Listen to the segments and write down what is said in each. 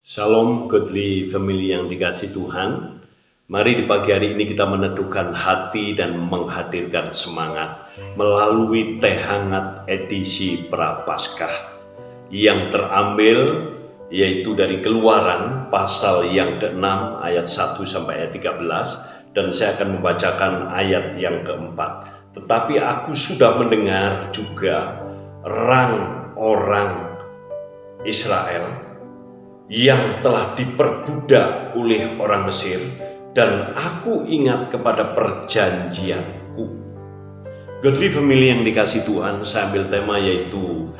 Shalom godly family yang dikasih Tuhan. Mari di pagi hari ini kita meneduhkan hati dan menghadirkan semangat melalui teh hangat edisi Prapaskah yang terambil yaitu dari Keluaran pasal yang ke-6 ayat 1 sampai ayat 13, dan saya akan membacakan ayat yang keempat. Tetapi aku sudah mendengar juga rang orang Israel yang telah diperbudak oleh orang Mesir, dan aku ingat kepada perjanjianku. Godly family yang dikasih Tuhan, saya ambil tema yaitu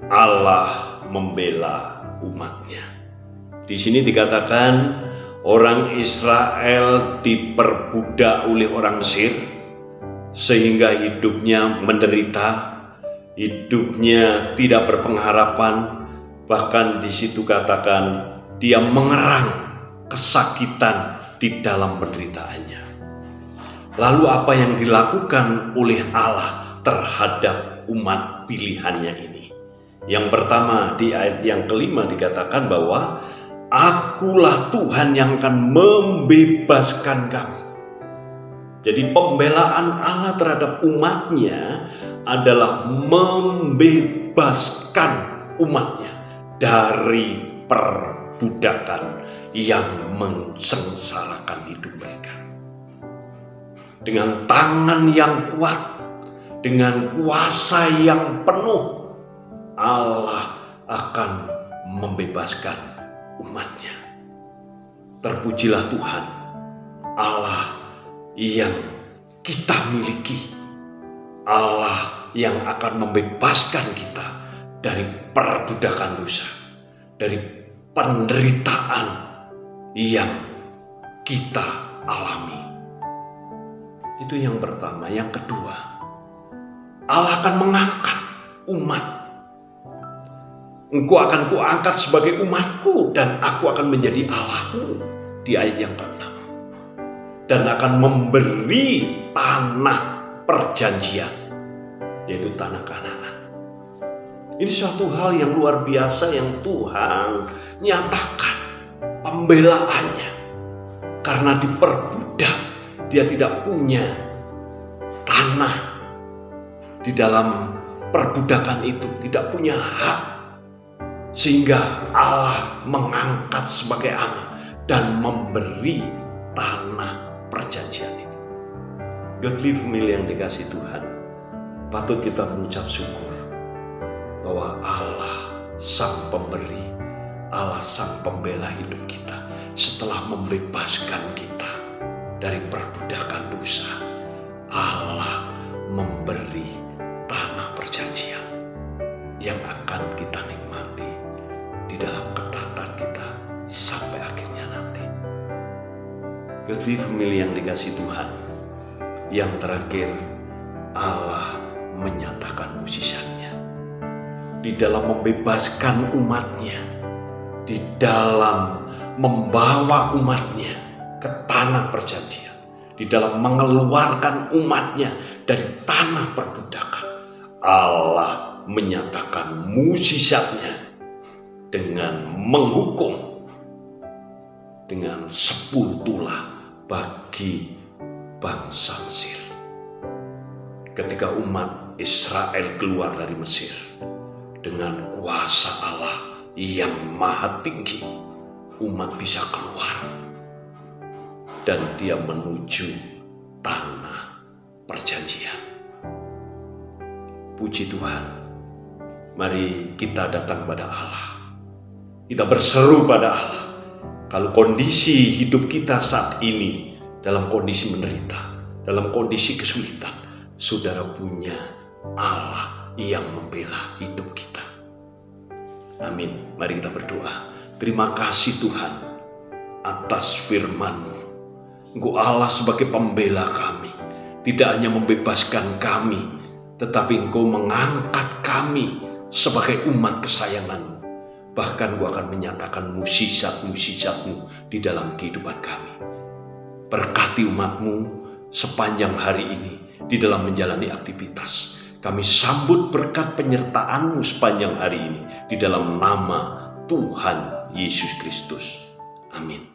Allah membela umatnya. Di sini dikatakan orang Israel diperbudak oleh orang Mesir sehingga hidupnya menderita, hidupnya tidak berpengharapan. Bahkan di situ katakan dia mengerang kesakitan di dalam penderitaannya. Lalu apa yang dilakukan oleh Allah terhadap umat pilihannya ini? Yang pertama, di ayat yang kelima dikatakan bahwa akulah Tuhan yang akan membebaskan kamu. Jadi pembelaan Allah terhadap umatnya adalah membebaskan umatnya dari perbudakan yang mensengsarakan hidup mereka. Dengan tangan yang kuat, dengan kuasa yang penuh, Allah akan membebaskan umatnya. Terpujilah Tuhan, Allah yang kita miliki, Allah yang akan membebaskan kita dari perbudakan dosa, dari penderitaan yang kita alami. Itu yang pertama. Yang kedua, Allah akan mengangkat umat. Engkau akan kuangkat sebagai umatku, dan aku akan menjadi Allahmu, di ayat yang ke-6. Dan akan memberi tanah perjanjian, yaitu tanah Kanaan. Ini suatu hal yang luar biasa yang Tuhan nyatakan pembelaannya. Karena diperbudak, dia tidak punya tanah di dalam perbudakan itu, tidak punya hak. Sehingga Allah mengangkat sebagai anak dan memberi tanah perjanjian itu. Godly family yang dikasih Tuhan, patut kita mengucap syukur bahwa Allah sang pemberi, Allah sang pembela hidup kita. Setelah membebaskan kita dari perbudakan dosa, Allah memberi tanah perjanjian yang akan kita nikmati di dalam ketaatan kita sampai akhirnya nanti. Godly family yang dikasih Tuhan, yang terakhir, Allah menyatakan mukjizatnya di dalam membebaskan umatnya, di dalam membawa umatnya ke tanah perjanjian, di dalam mengeluarkan umatnya dari tanah perbudakan. Allah menyatakan mukjizatnya dengan menghukum dengan 10 tulah bagi bangsa Mesir. Ketika umat Israel keluar dari Mesir dengan kuasa Allah yang maha tinggi, umat bisa keluar dan dia menuju tanah perjanjian. Puji Tuhan, mari kita datang pada Allah. Kita berseru pada Allah. Kalau kondisi hidup kita saat ini dalam kondisi menderita, dalam kondisi kesulitan, saudara punya Allah yang membela hidup kita. Amin. Mari kita berdoa. Terima kasih Tuhan atas firman-Mu. Engkau Allah sebagai pembela kami, tidak hanya membebaskan kami, tetapi Engkau mengangkat kami sebagai umat kesayangan-Mu. Bahkan Engkau akan menyatakan mukjizat-mukjizat-Mu di dalam kehidupan kami. Berkati umat-Mu sepanjang hari ini di dalam menjalani aktivitas. Kami sambut berkat penyertaan-Mu sepanjang hari ini di dalam nama Tuhan Yesus Kristus. Amin.